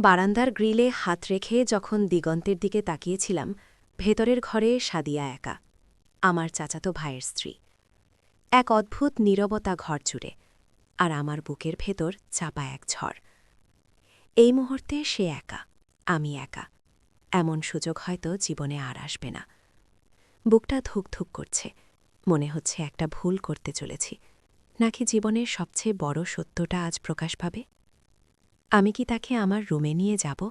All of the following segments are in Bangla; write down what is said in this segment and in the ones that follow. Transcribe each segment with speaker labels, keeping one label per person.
Speaker 1: বারান্দার গ্রিলে হাত রেখে যখন দিগন্তের দিকে তাকিয়েছিলাম, ভেতরের ঘরে সাদিয়া একা, আমার চাচাতো ভাইয়ের স্ত্রী। এক অদ্ভুত নীরবতা ঘর জুড়ে, আর আমার বুকের ভেতর চাপা এক ঝড়। এই মুহূর্তে সে একা, আমি একা। এমন সুযোগ হয়তো জীবনে আর আসবে না। বুকটা ধুক ধুক করছে, মনে হচ্ছে একটা ভুল করতে চলেছি, নাকি জীবনের সবচেয়ে বড় সত্যটা আজ প্রকাশ পাবে। আমি কি তাকে আমার রুমে নিয়ে যাব?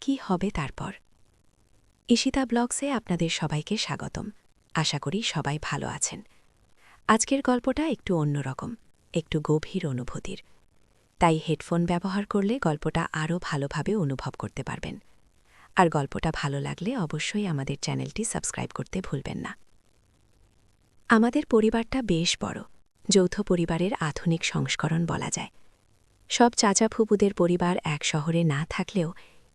Speaker 1: কি হবে তারপর? ঈশিতা ব্লগসে আপনাদের সবাইকে স্বাগতম। আশা করি সবাই ভালো আছেন। আজকের গল্পটা একটু অন্যরকম, একটু গভীর অনুভূতির। তাই হেডফোন ব্যবহার করলে গল্পটা আরও ভালোভাবে অনুভব করতে পারবেন। আর গল্পটা ভালো লাগলে অবশ্যই আমাদের চ্যানেলটি সাবস্ক্রাইব করতে ভুলবেন না। আমাদের পরিবারটা বেশ বড়, যৌথ পরিবারের আধুনিক সংস্করণ বলা যায়। সব চাচা ফুপুদের পরিবার এক শহরে না থাকলেও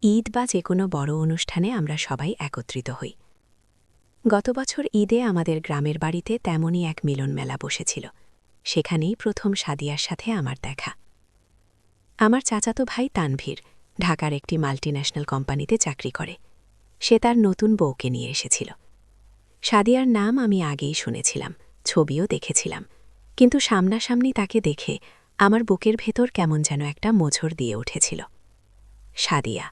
Speaker 1: ঈদ বা যে কোনো বড় অনুষ্ঠানে আমরা সবাই একত্রিত হই। গত বছর ঈদে আমাদের গ্রামের বাড়িতে তেমনই এক মিলন মেলা বসেছিল। সেখানেই প্রথম সাদিয়ার সাথে আমার দেখা। আমার চাচাতো ভাই তানভীর ঢাকার একটি মাল্টিন্যাশনাল কোম্পানিতে চাকরি করে। সে তার নতুন বউকে নিয়ে এসেছিল। সাদিয়ার নাম আমি আগেই শুনেছিলাম, ছবিও দেখেছিলাম, কিন্তু সামনাসামনি তাকে দেখে আমার বুকের ভেতর কেমন যেন একটা মোচড় দিয়ে উঠেছিল। সাদিয়া,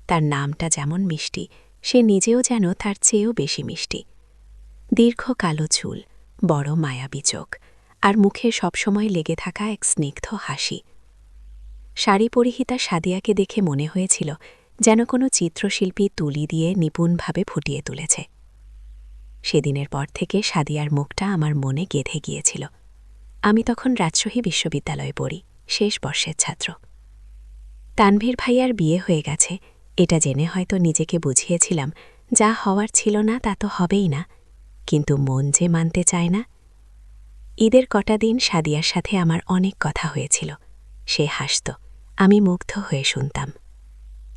Speaker 1: তার নামটা যেমন মিষ্টি, সে নিজেও যেন তার চেয়েও বেশি মিষ্টি। দীর্ঘ কালো চুল, বড় মায়াবী চোখ, আর মুখে সবসময় লেগে থাকা এক স্নিগ্ধ হাসি। শাড়ি পরিহিতা সাদিয়াকে দেখে মনে হয়েছিল যেন কোনো চিত্রশিল্পী তুলি দিয়ে নিপুণভাবে ফুটিয়ে তুলেছে। সেদিনের পর থেকে সাদিয়ার মুখটা আমার মনে গেঁথে গিয়েছিল। আমি তখন রাজশাহী বিশ্ববিদ্যালয়ে পড়ি, শেষ বর্ষের ছাত্র। তানভীর ভাইয়ার বিয়ে হয়ে গেছে, এটা জেনে হয়তো নিজেকে বুঝিয়েছিলাম যা হওয়ার ছিল না তা তো হবেই না, কিন্তু মন যে মানতে চায় না। ঈদের কটা দিন সাদিয়ার সাথে আমার অনেক কথা হয়েছিল। সে হাসত, আমি মুগ্ধ হয়ে শুনতাম।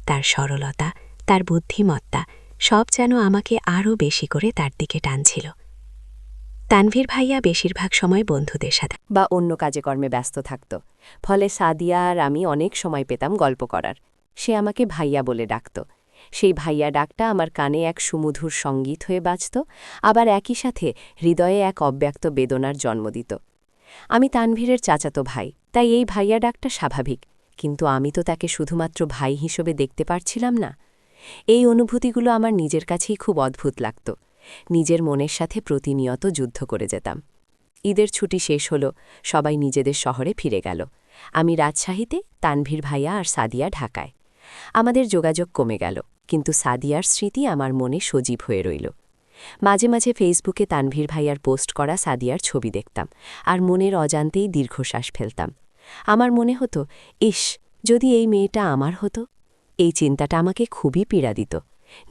Speaker 1: তার সরলতা, তার বুদ্ধিমত্তা সব যেন আমাকে আরও বেশি করে তার দিকে টানছিল। তানভীর ভাইয়া বেশিরভাগ সময় বন্ধুদের সাথে
Speaker 2: বা অন্য কাজে কর্মে ব্যস্ত থাকত, ফলে সাদিয়া আর আমি অনেক সময় পেতাম গল্প করার। সে আমাকে ভাইয়া বলে ডাকত। সেই ভাইয়া ডাকটা আমার কানে এক সুমধুর সঙ্গীত হয়ে বাজত, আবার একই সাথে হৃদয়ে এক অব্যক্ত বেদনার জন্ম দিত। আমি তানভীরের চাচাতো ভাই, তাই এই ভাইয়া ডাকটা স্বাভাবিক, কিন্তু আমি তো তাকে শুধুমাত্র ভাই হিসেবে দেখতে পারছিলাম না। এই অনুভূতিগুলো আমার নিজের কাছেই খুব অদ্ভুত লাগত। নিজের মনের সাথে প্রতিনিয়ত যুদ্ধ করে যেতাম। ঈদের ছুটি শেষ হলো, সবাই নিজেদের শহরে ফিরে গেল। আমি রাজশাহীতে, তানভীর ভাইয়া আর সাদিয়া ঢাকায়। আমাদের যোগাযোগ কমে গেল, কিন্তু সাদিয়ার স্মৃতি আমার মনে সজীব হয়ে রইল। মাঝে মাঝে ফেসবুকে তানভীর ভাইয়ার পোস্ট করা সাদিয়ার ছবি দেখতাম, আর মনের অজান্তেই দীর্ঘশ্বাস ফেলতাম। আমার মনে হতো, ইস, যদি এই মেয়েটা আমার হতো। এই চিন্তাটা আমাকে খুবই পীড়া দিত।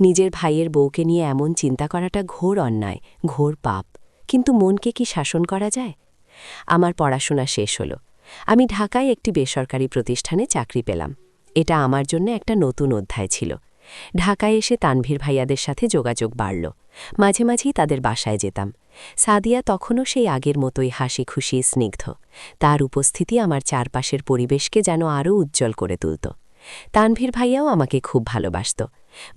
Speaker 2: নিজের ভাইয়ের বউকে নিয়ে এমন চিন্তা করাটা ঘোর অন্যায়, ঘোর পাপ, কিন্তু মনকে কি শাসন করা যায়? আমার পড়াশোনা শেষ হলো। আমি ঢাকায় একটি বেসরকারি প্রতিষ্ঠানে চাকরি পেলাম। এটা আমার জন্য একটা নতুন অধ্যায় ছিল। ঢাকায় এসে তানভীর ভাইয়াদের সাথে যোগাযোগ বাড়ল। মাঝে মাঝেই তাদের বাসায় যেতাম। সাদিয়া তখনও সেই আগের মতোই হাসি খুশি স্নিগ্ধ। তার উপস্থিতি আমার চারপাশের পরিবেশকে যেন আরও উজ্জ্বল করে তুলত। তানভীর ভাইয়াও আমাকে খুব ভালোবাসত।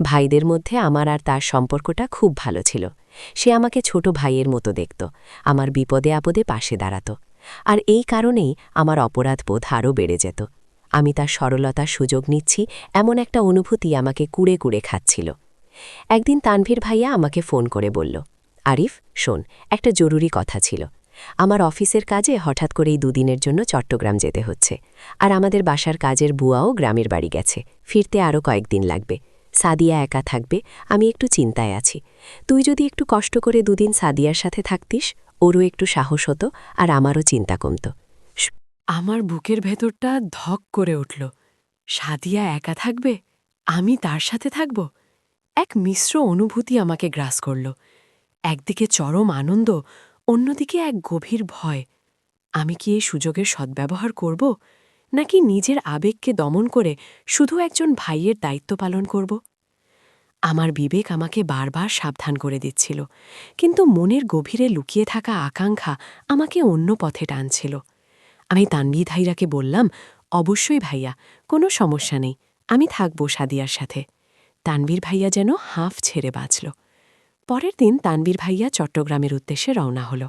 Speaker 2: ভাইদের মধ্যে আমার আর তার সম্পর্কটা খুব ভালো ছিল। সে আমাকে ছোট ভাইয়ের মতো দেখত, আমার বিপদে আপদে পাশে দাঁড়াত। আর এই কারণেই আমার অপরাধবোধ আরও বেড়ে যেত। আমি তার সরলতার সুযোগ নিচ্ছি এমন একটা অনুভূতি আমাকে কুড়ে কুড়ে খাচ্ছিল। একদিন তানভীর ভাইয়া আমাকে ফোন করে বলল, আরিফ, শোন, একটা জরুরি কথা ছিল। আমার অফিসের কাজে হঠাৎ করেই দুদিনের জন্য চট্টগ্রাম যেতে হচ্ছে, আর আমাদের বাসার কাজের বুয়াও গ্রামের বাড়ি গেছে, ফিরতে আরও কয়েকদিন লাগবে। সাদিয়া একা থাকবে, আমি একটু চিন্তায় আছি। তুই যদি একটু কষ্ট করে দুদিন সাদিয়ার সাথে থাকতিস, ওরও একটু সাহস হতো আর আমারও চিন্তা কমত।
Speaker 3: আমার বুকের ভেতরটা ধক করে উঠল। সাদিয়া একা থাকবে, আমি তার সাথে থাকব। এক মিশ্র অনুভূতি আমাকে গ্রাস করল। একদিকে চরম আনন্দ, অন্যদিকে এক গভীর ভয়। আমি কি এই সুযোগের সদ্ব্যবহার করব, নাকি নিজের আবেগকে দমন করে শুধু একজন ভাইয়ের দায়িত্ব পালন করব? আমার বিবেক আমাকে বারবার সাবধান করে দিচ্ছিল, কিন্তু মনের গভীরে লুকিয়ে থাকা আকাঙ্ক্ষা আমাকে অন্য পথে টানছিল। আমি তানভীর ভাইয়াকে বললাম, অবশ্যই ভাইয়া, কোনো সমস্যা নেই, আমি থাকব সাদিয়ার সাথে। তানভীর ভাইয়া যেন হাঁফ ছেড়ে বাঁচল। পরের দিন তানভীর ভাইয়া চট্টগ্রামের উদ্দেশ্যে রওনা হল।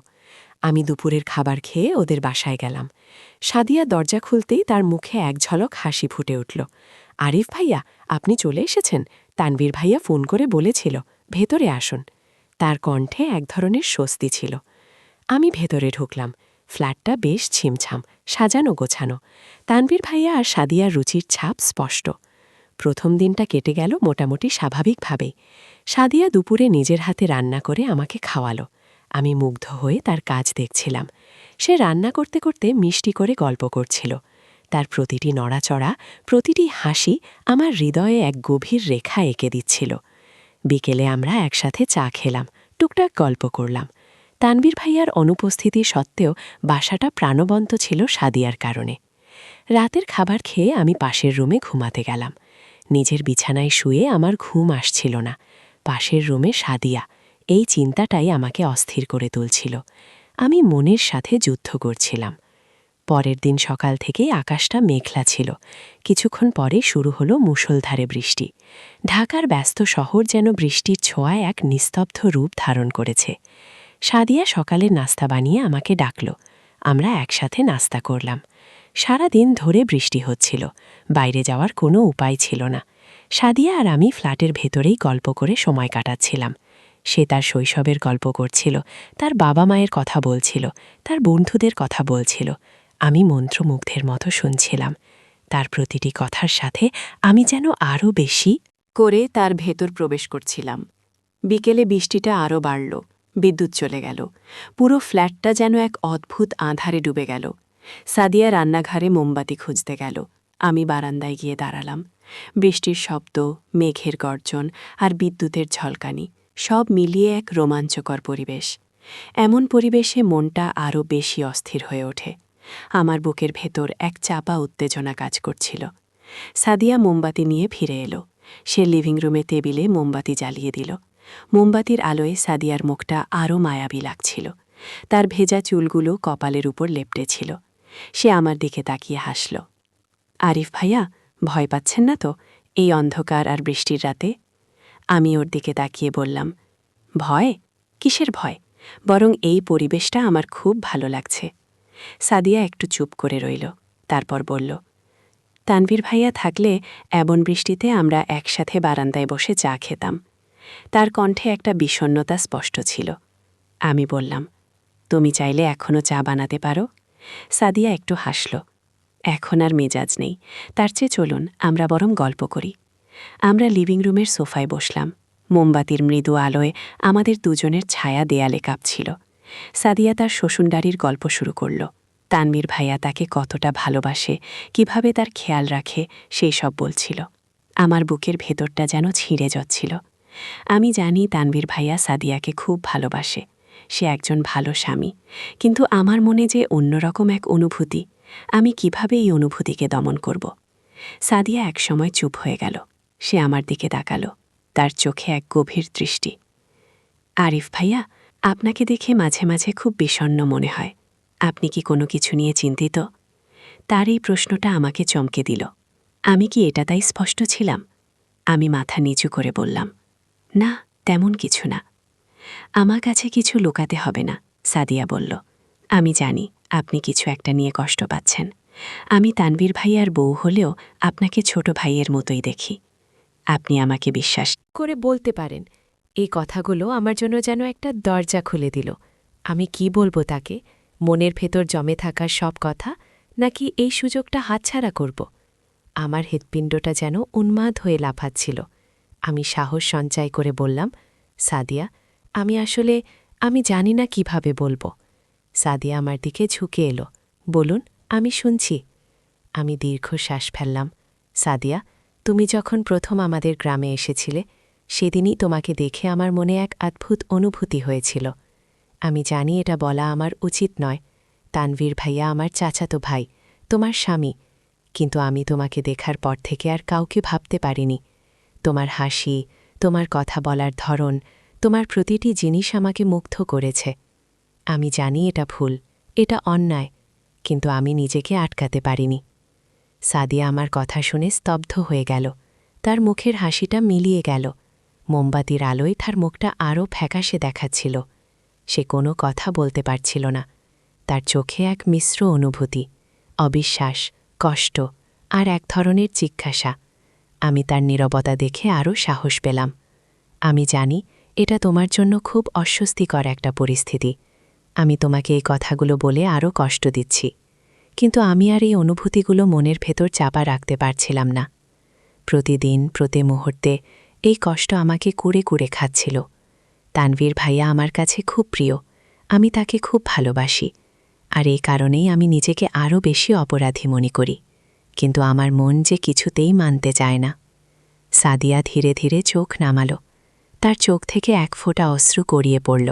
Speaker 3: আমি দুপুরের খাবার খেয়ে ওদের বাসায় গেলাম। সাদিয়া দরজা খুলতেই তার মুখে এক ঝলক হাসি ফুটে উঠল। আরিফ ভাইয়া, আপনি চলে এসেছেন? তানভীর ভাইয়া ফোন করে বলেছিল, ভেতরে আসুন। তার কণ্ঠে এক ধরনের স্বস্তি ছিল। আমি ভেতরে ঢুকলাম। ফ্ল্যাটটা বেশ ছিমছাম, সাজানো গোছানো। তানভীর ভাইয়া আর সাদিয়ার রুচির ছাপ স্পষ্ট। প্রথম দিনটা কেটে গেল মোটামুটি স্বাভাবিকভাবেই। সাদিয়া দুপুরে নিজের হাতে রান্না করে আমাকে খাওয়ালো। আমি মুগ্ধ হয়ে তার কাজ দেখছিলাম। সে রান্না করতে করতে মিষ্টি করে গল্প করছিল। তার প্রতিটি নড়াচড়া, প্রতিটি হাসি আমার হৃদয়ে এক গভীর রেখা এঁকে দিচ্ছিল। বিকেলে আমরা একসাথে চা খেলাম, টুকটাক গল্প করলাম। তানভীর ভাইয়ার অনুপস্থিতি সত্ত্বেও বাসাটা প্রাণবন্ত ছিল সাদিয়ার কারণে। রাতের খাবার খেয়ে আমি পাশের রুমে ঘুমাতে গেলাম। নিজের বিছানায় শুয়ে আমার ঘুম আসছিল না। পাশের রুমে সাদিয়া, এই চিন্তাটাই আমাকে অস্থির করে তুলছিল। আমি মনের সাথে যুদ্ধ করছিলাম। পরের দিন সকাল থেকেই আকাশটা মেঘলা ছিল। কিছুক্ষণ পরে শুরু হলো মুষলধারে বৃষ্টি। ঢাকার ব্যস্ত শহর যেন বৃষ্টির ছোঁয়ায় এক নিস্তব্ধ রূপ ধারণ করেছে। সাদিয়া সকালে নাস্তা বানিয়ে আমাকে ডাকল। আমরা একসাথে নাস্তা করলাম। সারা দিন ধরে বৃষ্টি হচ্ছিল, বাইরে যাওয়ার কোনো উপায় ছিল না। সাদিয়া আর আমি ফ্ল্যাটের ভেতরেই গল্প করে সময় কাটাচ্ছিলাম। সে তার শৈশবের গল্প করছিল, তার বাবা মায়ের কথা বলছিল, তার বন্ধুদের কথা বলছিল। আমি মন্ত্রমুগ্ধের মতো শুনছিলাম। তার প্রতিটি কথার সাথে আমি যেন আরও বেশি করে তার ভেতর প্রবেশ করছিলাম। বিকেলে বৃষ্টিটা আরও বাড়ল। বিদ্যুৎ চলে গেল। পুরো ফ্ল্যাটটা যেন এক অদ্ভুত আঁধারে ডুবে গেল। সাদিয়া রান্নাঘরে মোমবাতি খুঁজতে গেল। আমি বারান্দায় গিয়ে দাঁড়ালাম। বৃষ্টির শব্দ, মেঘের গর্জন আর বিদ্যুতের ঝলকানি সব মিলিয়ে এক রোমাঞ্চকর পরিবেশ। এমন পরিবেশে মনটা আরও বেশি অস্থির হয়ে ওঠে। আমার বুকের ভেতর এক চাপা উত্তেজনা কাজ করছিল। সাদিয়া মোমবাতি নিয়ে ফিরে এলো। সে লিভিং রুমে টেবিলে মোমবাতি জ্বালিয়ে দিল। মোমবাতির আলোয় সাদিয়ার মুখটা আরও মায়াবী লাগছিল। তার ভেজা চুলগুলো কপালের উপর লেপটে ছিল। সে আমার দিকে তাকিয়ে হাসল। আরিফ ভাইয়া, ভয় পাচ্ছেন না তো এই অন্ধকার আর বৃষ্টির রাতে? আমি ওর দিকে তাকিয়ে বললাম, ভয়? কিসের ভয়? বরং এই পরিবেশটা আমার খুব ভালো লাগছে। সাদিয়া একটু চুপ করে রইল, তারপর বলল, তানভীর ভাইয়া থাকলে এমন বৃষ্টিতে আমরা একসাথে বারান্দায় বসে চা খেতাম। তার কণ্ঠে একটা বিষণ্ণতা স্পষ্ট ছিল। আমি বললাম, তুমি চাইলে এখনও চা বানাতে পারো। সাদিয়া একটু হাসল। এখন আর মেজাজ নেই, তার চেয়ে চলুন আমরা বরং গল্প করি। আমরা লিভিং রুমের সোফায় বসলাম। মোমবাতির মৃদু আলোয় আমাদের দুজনের ছায়া দেয়ালে কাঁপছিল। সাদিয়া তার শ্বশুরবাড়ির গল্প শুরু করল। তানভীর ভাইয়া তাকে কতটা ভালোবাসে, কিভাবে তার খেয়াল রাখে, সেই সব বলছিল। আমার বুকের ভেতরটা যেন ছিঁড়ে যাচ্ছিল। আমি জানি তানভীর ভাইয়া সাদিয়াকে খুব ভালোবাসে, সে একজন ভালো স্বামী। কিন্তু আমার মনে যে অন্যরকম এক অনুভূতি, আমি কিভাবে এই অনুভূতিকে দমন করব? সাদিয়া একসময় চুপ হয়ে গেল। সে আমার দিকে তাকালো, তার চোখে এক গভীর দৃষ্টি। আরিফ ভাইয়া, আপনাকে দেখে মাঝে মাঝে খুব বিষণ্ণ মনে হয়। আপনি কি কোনো কিছু নিয়ে চিন্তিত? তার এই প্রশ্নটা আমাকে চমকে দিল। আমি কি এটা তাই স্পষ্ট ছিলাম? আমি মাথা নিচু করে বললাম, না, তেমন কিছু না। আমার কাছে কিছু লুকাতে হবে না, সাদিয়া বলল। আমি জানি আপনি কিছু একটা নিয়ে কষ্ট পাচ্ছেন। আমি তানভীর ভাইয়ার বউ হলেও আপনাকে ছোট ভাইয়ের মতোই দেখি। আপনি আমাকে বিশ্বাস
Speaker 1: করে বলতে পারেন। এই কথাগুলো আমার জন্য যেন একটা দরজা খুলে দিল। আমি কি বলবো তাকে? মনের ভেতর জমে থাকা সব কথা, নাকি এই সুযোগটা হাতছাড়া করব? আমার হৃৎপিণ্ডটা যেন উন্মাদ হয়ে লাফাচ্ছিল। আমি সাহস সঞ্চয় করে বললাম, সাদিয়া, আমি জানি না কিভাবে বলবো। সাদিয়া আমার দিকে ঝুঁকে এলো। বলুন, আমি শুনছি। আমি দীর্ঘশ্বাস ফেললাম। সাদিয়া, তুমি যখন প্রথম আমাদের গ্রামে এসেছিলে, সেদিনই তোমাকে দেখে আমার মনে এক অদ্ভুত অনুভূতি হয়েছিল। আমি জানি এটা বলা আমার উচিত নয়। তানভীর ভাইয়া আমার চাচাতো ভাই, তোমার স্বামী। কিন্তু আমি তোমাকে দেখার পর থেকে আর কাউকে ভাবতে পারিনি। তোমার হাসি, তোমার কথা বলার ধরন, তোমার প্রতিটি জিনিস আমাকে মুগ্ধ করেছে। আমি জানি এটা ভুল, এটা অন্যায়, কিন্তু আমি নিজেকে আটকাতে পারিনি। সাদিয়া আমার কথা শুনে স্তব্ধ হয়ে গেল। তার মুখের হাসিটা মিলিয়ে গেল। মোমবাতির আলোয় তার মুখটা আরও ফ্যাকাশে দেখাচ্ছিল। সে কোনো কথা বলতে পারছিল না। তার চোখে এক মিশ্র অনুভূতি, অবিশ্বাস, কষ্ট আর এক ধরনের জিজ্ঞাসা। আমি তার নীরবতা দেখে আরও সাহস পেলাম। আমি জানি এটা তোমার জন্য খুব অস্বস্তিকর একটা পরিস্থিতি। আমি তোমাকে এই কথাগুলো বলে আরও কষ্ট দিচ্ছি, কিন্তু আমি আর এই অনুভূতিগুলো মনের ভেতর চাপা রাখতে পারছিলাম না। প্রতিদিন প্রতি মুহূর্তে এই কষ্ট আমাকে কুড়ে কুড়ে খাচ্ছিল। তানভীর ভাইয়া আমার কাছে খুব প্রিয়, আমি তাকে খুব ভালোবাসি, আর এই কারণেই আমি নিজেকে আরও বেশি অপরাধী মনে করি। কিন্তু আমার মন যে কিছুতেই মানতে চায় না। সাদিয়া ধীরে ধীরে চোখ নামালো। তার চোখ থেকে এক ফোঁটা অশ্রু গড়িয়ে পড়ল।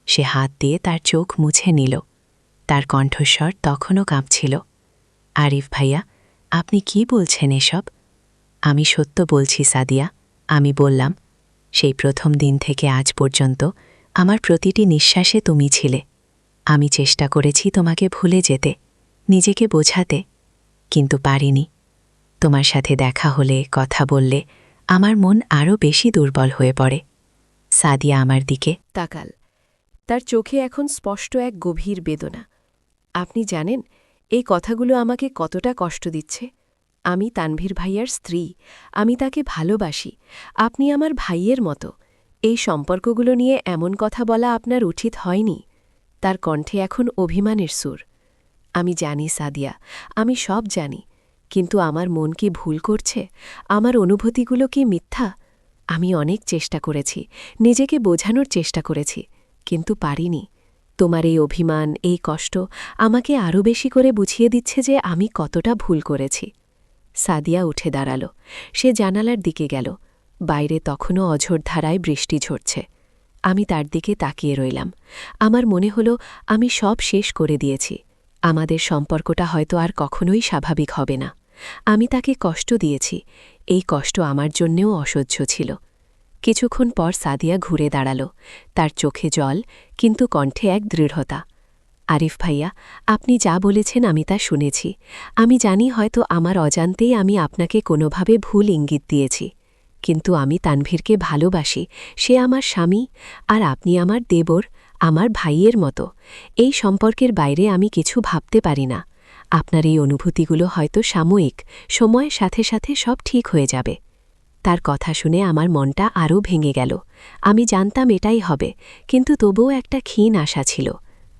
Speaker 1: সে হাত দিয়ে তার চোখ মুছে নিল। তার কণ্ঠস্বর তখনও কাঁপছিল। আরিফ ভাইয়া, আপনি কি বলছেন এসব? আমি সত্য বলছি সাদিয়া, আমি বললাম। সেই প্রথম দিন থেকে আজ পর্যন্ত আমার প্রতিটি নিঃশ্বাসে তুমি ছিলে। আমি চেষ্টা করেছি তোমাকে ভুলে যেতে, নিজেকে বোঝাতে, কিন্তু পারিনি। তোমার সাথে দেখা হলে, কথা বললে আমার মন আরও বেশি দুর্বল হয়ে পড়ে। সাদিয়া আমার দিকে
Speaker 2: তাকাল। তার চোখে এখন স্পষ্ট এক গভীর বেদনা। আপনি জানেন এই কথাগুলো আমাকে কতটা কষ্ট দিচ্ছে? আমি তানভীর ভাইয়ার স্ত্রী, আমি তাকে ভালোবাসি, আপনি আমার ভাইয়ের মতো। এই সম্পর্কগুলো নিয়ে এমন কথা বলা আপনার উচিত হয়নি। তার কণ্ঠে এখন অভিমানের সুর। আমি জানি সাদিয়া, আমি সব জানি, কিন্তু আমার মন কি ভুল করছে? আমার অনুভূতিগুলো কি মিথ্যা? আমি অনেক চেষ্টা করেছি, নিজেকে বোঝানোর চেষ্টা করেছি, কিন্তু পারিনি। তোমার এই অভিমান, এই কষ্ট আমাকে আরও বেশি করে বুঝিয়ে দিচ্ছে যে আমি কতটা ভুল করেছি। সাদিয়া উঠে দাঁড়াল। সে জানালার দিকে গেল। বাইরে তখনও অঝোর ধারায় বৃষ্টি ঝরছে। আমি তার দিকে তাকিয়ে রইলাম। আমার মনে হল আমি সব শেষ করে দিয়েছি। আমাদের সম্পর্কটা হয়তো আর কখনোই স্বাভাবিক হবে না। আমি তাকে কষ্ট দিয়েছি, এই কষ্ট আমার জন্যেও অসহ্য ছিল। কিছুক্ষণ পর সাদিয়া ঘুরে দাঁড়াল। তার চোখে জল, কিন্তু কণ্ঠে এক দৃঢ়তা। আরিফ ভাইয়া, আপনি যা বলেছেন আমি তা শুনেছি। আমি জানি হয়তো আমার অজান্তেই আমি আপনাকে কোনোভাবে ভুল ইঙ্গিত দিয়েছি, কিন্তু আমি তানভীরকে ভালোবাসি। সে আমার স্বামী, আর আপনি আমার দেবর, আমার ভাইয়ের মতো। এই সম্পর্কের বাইরে আমি কিছু ভাবতে পারি না। আপনার এই অনুভূতিগুলো হয়তো সাময়িক, সময়ের সাথে সাথে সব ঠিক হয়ে যাবে। তার কথা শুনে আমার মনটা আরও ভেঙে গেল। আমি জানতাম এটাই হবে, কিন্তু তবুও একটা ক্ষীণ আশা ছিল।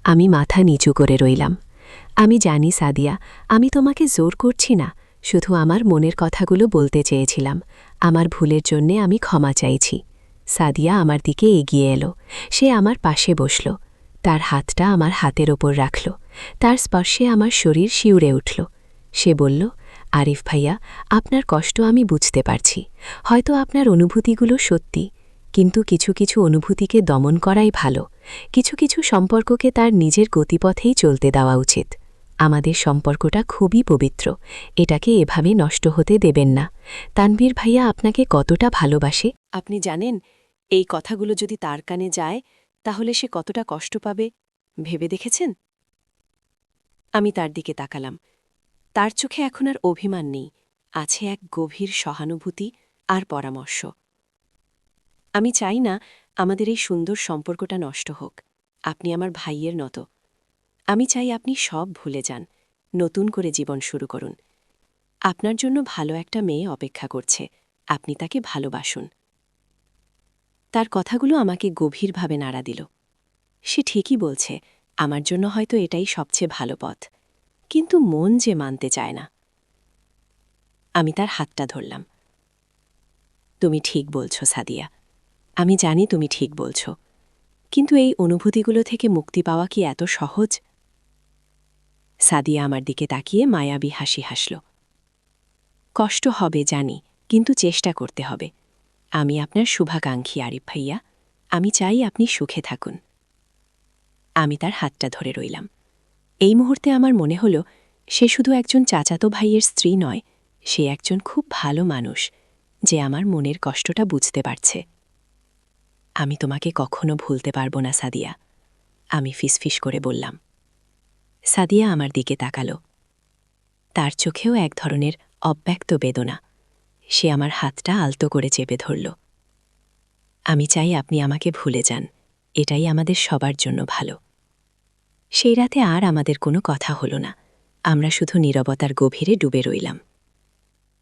Speaker 2: আমি মাথা নিচু করে রইলাম। আমি জানি সাদিয়া, আমি তোমাকে জোর করছি না, শুধু আমার মনের কথাগুলো বলতে চেয়েছিলাম। আমার ভুলের জন্যে আমি ক্ষমা চাইছি। সাদিয়া আমার দিকে এগিয়ে এলো। সে আমার পাশে বসল। তার হাতটা আমার হাতের ওপর রাখল। তার স্পর্শে আমার শরীর শিউরে উঠল। সে বলল, আরিফ ভাইয়া, আপনার কষ্ট আমি বুঝতে পারছি। হয়তো আপনার অনুভূতিগুলো সত্যি, কিন্তু কিছু কিছু অনুভূতিকে দমন করাই ভালো। কিছু কিছু সম্পর্ককে তার নিজের গতিপথেই চলতে দেওয়া উচিত। আমাদের সম্পর্কটা খুবই পবিত্র, এটাকে এভাবে নষ্ট হতে দেবেন না। তানভীর ভাইয়া আপনাকে কতটা ভালোবাসে আপনি জানেন। এই কথাগুলো যদি তার কানে যায়, তাহলে সে কতটা কষ্ট পাবে ভেবে দেখেছেন? আমি তার দিকে তাকালাম। তার চোখে এখন আর অভিমান নেই, আছে এক গভীর সহানুভূতি আর পরামর্শ। আমি চাই না আমাদের এই সুন্দর সম্পর্কটা নষ্ট হোক। আপনি আমার ভাইয়ের মতো। আমি চাই আপনি সব ভুলে যান, নতুন করে জীবন শুরু করুন। আপনার জন্য ভালো একটা মেয়ে অপেক্ষা করছে, আপনি তাকে ভালোবাসুন। তার কথাগুলো আমাকে গভীরভাবে নাড়া দিল। সে ঠিকই বলছে, আমার জন্য হয়তো এটাই সবচেয়ে ভালো পথ, কিন্তু মন যে মানতে চায় না। আমি তার হাতটা ধরলাম। তুমি ঠিক বলছ সাদিয়া, আমি জানি তুমি ঠিক বলছ, কিন্তু এই অনুভূতিগুলো থেকে মুক্তি পাওয়া কি এত সহজ? সাদিয়া আমার দিকে তাকিয়ে মায়াবী হাসি হাসল। কষ্ট হবে জানি, কিন্তু চেষ্টা করতে হবে। আমি আপনার শুভাকাঙ্ক্ষী আরিফ ভাইয়া, আমি চাই আপনি সুখে থাকুন। আমি তার হাতটা ধরে রইলাম। এই মুহূর্তে আমার মনে হল সে শুধু একজন চাচাতো ভাইয়ের স্ত্রী নয়, সে একজন খুব ভালো মানুষ, যে আমার মনের কষ্টটা বুঝতে পারছে। আমি তোমাকে কখনো ভুলতে পারবো না সাদিয়া, আমি ফিসফিস করে বললাম। সাদিয়া আমার দিকে তাকালো।
Speaker 1: তার চোখেও এক ধরনের অব্যক্ত বেদনা। সে আমার হাতটা আলতো করে চেপে ধরল। আমি চাই আপনি আমাকে ভুলে যান, এটাই আমাদের সবার জন্য ভালো। সেই রাতে আর আমাদের কোনো কথা হলো না, আমরা শুধু নীরবতার গভীরে ডুবে রইলাম।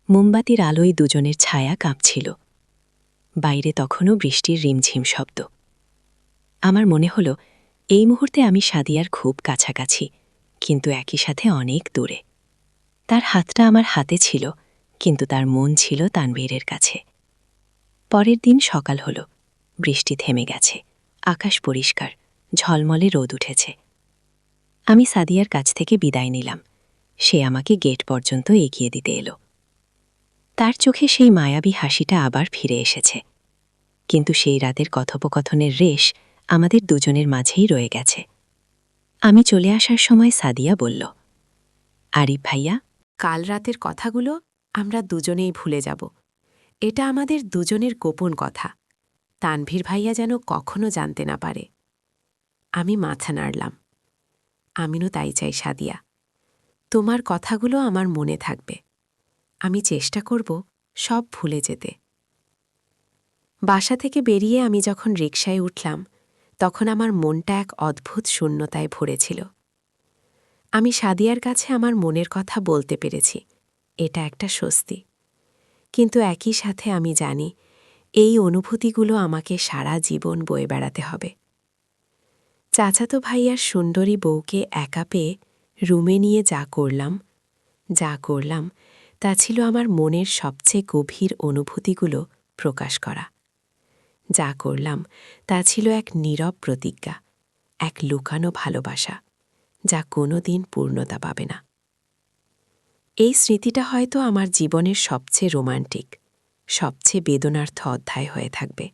Speaker 1: মোমবাতির আলোয় দুজনের ছায়া কাঁপছিল। বাইরে তখনও বৃষ্টির রিমঝিম শব্দ। আমার মনে হলো এই মুহূর্তে আমি সাদিয়ার খুব কাছাকাছি, কিন্তু একই সাথে অনেক দূরে। তার হাতটা আমার হাতে ছিল, কিন্তু তার মন ছিল তানভীরের কাছে। পরের দিন সকাল হলো, বৃষ্টি থেমে গেছে, আকাশ পরিষ্কার, ঝলমলে রোদ উঠেছে। আমি সাদিয়ার কাছ থেকে বিদায় নিলাম। সে আমাকে গেট পর্যন্ত এগিয়ে দিতে এলো। তার চোখে সেই মায়াবী হাসিটা আবার ফিরে এসেছে, কিন্তু সেই রাতের কথোপকথনের রেশ আমাদের দুজনের মাঝেই রয়ে গেছে। আমি চলে আসার সময় সাদিয়া বলল, আরিফ ভাইয়া, কাল রাতের কথাগুলো আমরা দুজনেই ভুলে যাব। এটা আমাদের দুজনের গোপন কথা, তানভীর ভাইয়া যেন কখনো জানতে না পারে। আমি মাথা নাড়লাম। আমিও তাই চাই সাদিয়া, তোমার কথাগুলো আমার মনে থাকবে। আমি চেষ্টা করব সব ভুলে যেতে। বাসা থেকে বেরিয়ে আমি যখন রিকশায় উঠলাম, তখন আমার মনটা এক অদ্ভুত শূন্যতায় ভরেছিল। আমি সাদিয়ার কাছে আমার মনের কথা বলতে পেরেছি, এটা একটা স্বস্তি। কিন্তু একই সাথে আমি জানি এই অনুভূতিগুলো আমাকে সারা জীবন বয়ে বেড়াতে হবে। চাচাতো ভাইয়ার সুন্দরী বউকে একা পেয়ে রুমে নিয়ে যা করলাম তা ছিল আমার মনের সবচেয়ে গভীর অনুভূতিগুলো প্রকাশ করা। যা করলাম তা ছিল এক নীরব প্রতিজ্ঞা, এক লুকানো ভালোবাসা, যা কোনো দিন পূর্ণতা পাবে না। এই স্মৃতিটা হয়তো আমার জীবনের সবচেয়ে রোমান্টিক, সবচেয়ে বেদনার্থ অধ্যায় হয়ে থাকবে।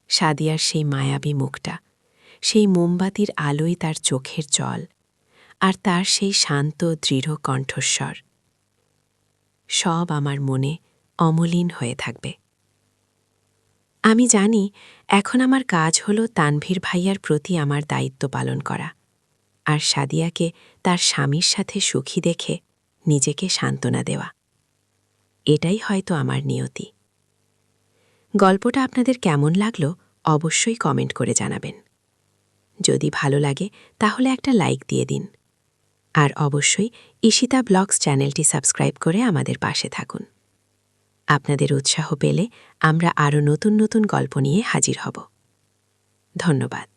Speaker 1: সাদিয়ার সেই মায়াবী মুখটা, সেই মোমবাতির আলোয় তার চোখের জল, আর তার সেই শান্ত দৃঢ় কণ্ঠস্বর, সব আমার মনে অমলিন হয়ে থাকবে। আমি জানি এখন আমার কাজ হলো তানভীর ভাইয়ার প্রতি আমার দায়িত্ব পালন করা, আর সাদিয়াকে তার স্বামীর সাথে সুখী দেখে নিজেকে সান্ত্বনা দেওয়া। এটাই হয়তো আমার নিয়তি। গল্পটা আপনাদের কেমন লাগলো অবশ্যই কমেন্ট করে জানাবেন। যদি ভালো লাগে তাহলে একটা লাইক দিয়ে দিন, আর অবশ্যই ঈশিতা ব্লগস চ্যানেলটি সাবস্ক্রাইব করে আমাদের পাশে থাকুন। আপনাদের উৎসাহ পেলে আমরা আরও নতুন নতুন গল্প নিয়ে হাজির হব। ধন্যবাদ।